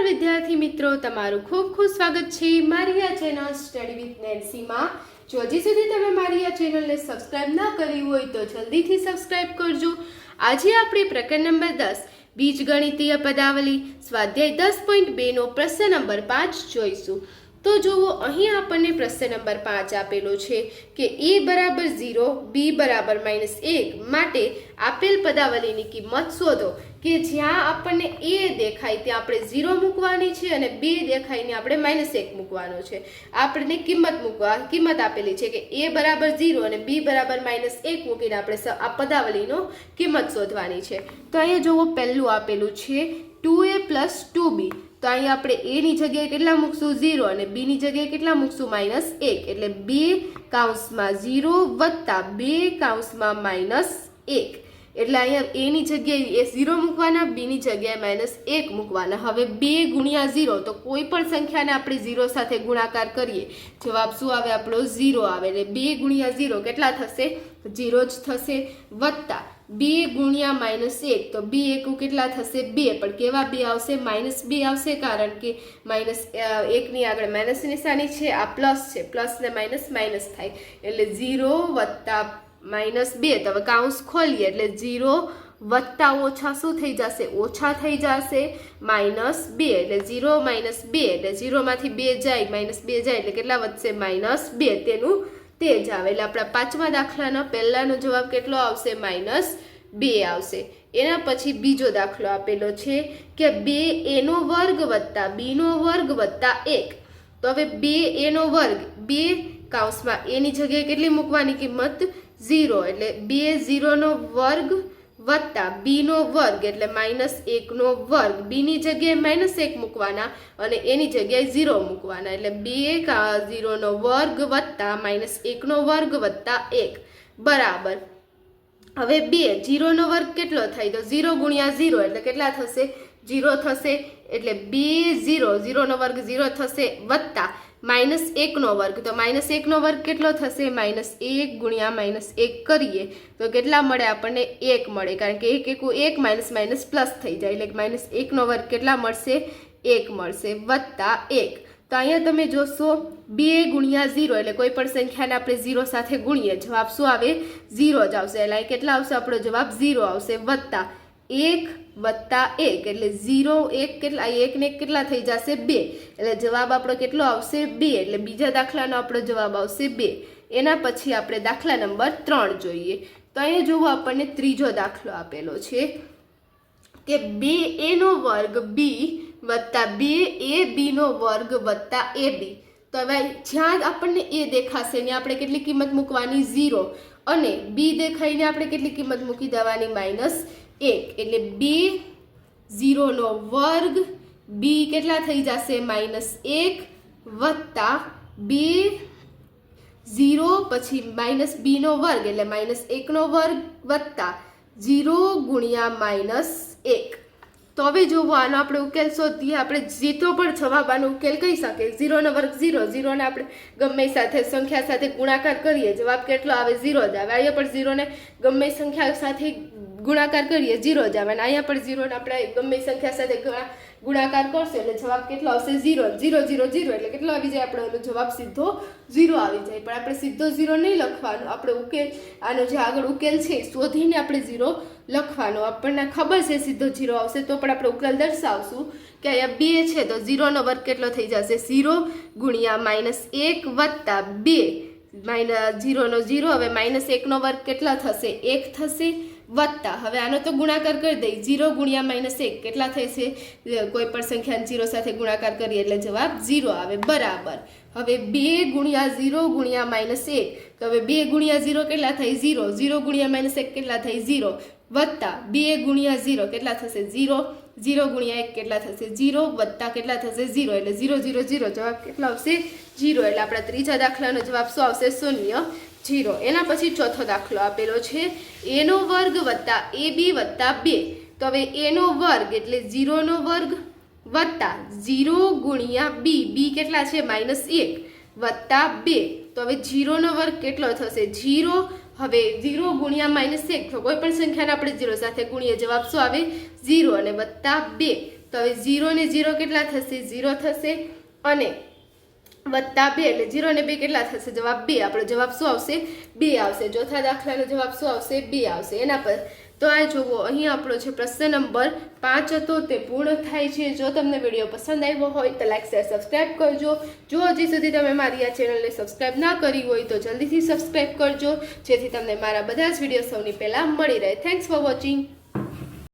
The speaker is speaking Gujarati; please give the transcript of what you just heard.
વિદ્યાર્થી મિત્રો, તમારું ખૂબ ખૂબ સ્વાગત છે મારી આ ચેનલ સ્ટડી વિથ નેન્સી માં। જો હજી સુધી તમે મારી આ ચેનલને સબસ્ક્રાઇબ ન કરી હોય તો જલ્દીથી સબસ્ક્રાઇબ કરજો। આજે આપણે પ્રકરણ નંબર 10 બીજગણિતીય પદાવલી સ્વાધ્યાય 10.2 નો પ્રશ્ન નંબર 5 જોઈશું। તો જુઓ, અહીં આપણને પ્રશ્ન નંબર 5 આપેલો છે કે a બરાબર 0 b બરાબર -1 માટે આપેલ પદાવલીની કિંમત શોધો। કે જ્યાં આપણને a દેખાય ત્યાં આપણે 0 મૂકવાની છે અને b દેખાય ને આપણે -1 મૂકવાનો છે। આપણને કિંમત આપેલી છે કે a બરાબર 0 અને b બરાબર -1 મૂકીને આપણે આ પદાવલીનો કિંમત શોધવાની છે। તો અહીંયા જુઓ, પહેલું આપેલું છે 2a + 2b। તો અહીં આપણે a ની જગ્યાએ કેટલા મૂકશું 0 અને b ની જગ્યાએ કેટલા મૂકશું -1, એટલે 2 કૌંસમાં 0 વત્તા 2 કૌંસમાં -1, એટલે અહીંયા a ની જગ્યાએ 0 મૂકવાના, b ની જગ્યાએ -1 મૂકવાના। હવે 2 ગુણ્યા 0, તો કોઈ પણ સંખ્યાને આપણે 0 સાથે ગુણાકાર કરીએ, જવાબ શું આવે આપણો 0 આવે। એટલે 2 ગુણ્યા 0 કેટલા થશે 0 જ થશે, વત્તા 2 ગુણ્યા -1, તો 2 એકુ કેટલા થશે 2, પણ કેવા 2 આવશે -2 આવશે, કારણ કે -1 ની આગળ માઇનસ નિશાની છે, આ પ્લસ છે, પ્લસ ને માઇનસ થાય, એટલે 0 વત્તા -2। તો હવે કૌંસ ખોલીએ એટલે 0 વત્તા ઓછા શું થઈ જશે, ઓછા થઈ જશે -2, એટલે 0 -2, એટલે 0 માંથી 2 જાય, -2 જાય એટલે કેટલા વધશે -2, તેનું તે જ આવે। એટલે આપણા પાંચમા દાખલાનો પહેલાનો જવાબ કેટલો આવશે -2 આવશે। એના પછી બીજો દાખલો આપેલો છે કે 2a² વત્તા b² વત્તા 1। તો હવે 2a², 2 કૌંસમાં a ની જગ્યાએ કેટલી મૂકવાની કિંમત 0, એટલે 2 0² વત્તા b² એટલે -1², b ની જગ્યાએ -1 મૂકવાના અને એની જગ્યાએ 0 મૂકવાના, એટલે 2 0² વત્તા -1² વત્તા 1 બરાબર। હવે 2 0² કેટલો થાય, તો 0 ગુણ્યા 0 એટલે કેટલા થશે 0 થશે, એટલે 2 0² 0 થશે વત્તા -1² તો -1² કેટલો થશે -1 ગુણ્યા -1 કરીએ તો કેટલા મળે આપણને 1 મળે, કારણ કે 1 એકુ 1 માઇનસ પ્લસ થઈ જાય, એટલે -1² કેટલા મળશે 1 મળશે વત્તા 1। તો અહીંયા તમે જોશો 2 ગુણ્યા 0 એટલે કોઈ પણ સંખ્યાને આપણે 0 સાથે ગુણીએ, જવાબ શું આવે 0 જ આવશે, એટલે કેટલા આવશે આપણો જવાબ 0 આવશે, વત્તા 1 વત્તા 1 એટલે 0 1 કેટલા 1 ને કેટલા થઈ જશે 2, એટલે જવાબ આપણો કેટલો આવશે 2, એટલે બીજા દાખલાનો આપણો જવાબ આવશે 2। એના પછી આપણે દાખલા નંબર 3 જોઈએ। તો અહીંયા જુઓ, આપણને ત્રીજો દાખલો આપેલો છે કે 2a² b વત્તા 2ab² વત્તા ab। તો હવે જ્યાં આપણને a દેખાશે ને આપણે કેટલી કિંમત મૂકવાની 0 અને b દેખાઈને આપણે કેટલી કિંમત મૂકી દેવાની -1, એટલે 2 0² b કેટલા થઈ જશે -1 વત્તા 2 0 પછી -b² એટલે -1² વત્તા 0 ગુણ્યા -1। તો હવે જોવો, આનો આપણે ઉકેલ શોધીએ। આપણે જેટલો પણ જવાબ આનો ઉકેલ કહી શકીએ, 0² 0, 0 ને આપણે ગમે સાથે સંખ્યા સાથે ગુણાકાર કરીએ, જવાબ કેટલો આવે 0 જ આવે। અહીંયા પણ 0 ને ગમે સંખ્યા સાથે ગુણાકાર કરીએ 0 જ આવે, અને અહીંયા પણ 0 ને આપણે ગમે સંખ્યા સાથે ગુણાકાર કરશે એટલે જવાબ કેટલો આવશે 0 0 0 0, એટલે કેટલો આવી જાય આપણો જવાબ સીધો 0 આવી જાય। પણ આપણે સીધો 0 નહીં લખવાનો, આપણે ઉકેલ આનો જે આગળ ઉકેલ છે શોધીને આપણે 0 લખવાનો। આપણને ખબર છે સીધો 0 આવશે, તો પણ આપણે ઉકેલ દર્શાવશું કે અહીંયા 2 છે તો 0² કેટલો થઈ જશે 0 ગુણ્યા -1 વત્તા 2 0 નો 0, હવે -1² કેટલા થશે 1 થશે વત્તા, હવે આનો તો ગુણાકાર કરી દઈ, 0 ગુણ્યા -1 કેટલા થશે, કોઈ પણ સંખ્યાને 0 સાથે ગુણાકાર કરીએ એટલે જવાબ 0 આવે બરાબર। હવે 2 ગુણ્યા 0 ગુણ્યા -1, તો હવે 2 ગુણ્યા 0 કેટલા થાય 0, 0 ગુણ્યા -1 કેટલા થાય 0 વત્તા 2 ગુણ્યા 0 કેટલા થશે 0, 0 ગુણ્યા 1 કેટલા થશે 0 વત્તા કેટલા થશે 0, એટલે 0 0 0 જવાબ કેટલો આવશે 0, એટલે આપણા ત્રીજા દાખલાનો જવાબ શું આવશે 0 0। એના પછી ચોથો દાખલો આપેલો છે a² વત્તા ab વત્તા 2। તો હવે a² એટલે 0² વત્તા 0 ગુણ્યા b, b કેટલા છે -1 વત્તા 2, તો હવે 0² કેટલો થશે 0, હવે 0 ગુણ્યા -1, તો કોઈ પણ સંખ્યાને આપણે 0 સાથે ગુણીએ, જવાબ શું આવે 0 અને વત્તા 2, તો હવે 0 ને 0 કેટલા થશે? 0 થશે અને વત્તા 2 એટલે 0 ને 2 કેટલા થશે? જવાબ 2. આપણો જવાબ શું આવશે? 2 આવશે. ચોથા દાખલાનો જવાબ શું આવશે? 2 આવશે. એના પર તો આ જુઓ, અહીં આપણો છે પ્રશ્ન નંબર 5 હતો તે પૂર્ણ થાય છે. જો તમને વિડીયો પસંદ આવ્યો હોય તો લાઈક શેર સબસ્ક્રાઈબ કરજો. જો હજી સુધી તમે મારી આ ચેનલને સબસ્ક્રાઈબ ના કરી હોય તો જલ્દીથી સબસ્ક્રાઈબ કરજો, જેથી તમને મારા બધા જ વિડીયો સૌની પહેલાં મળી રહે. Thanks for watching.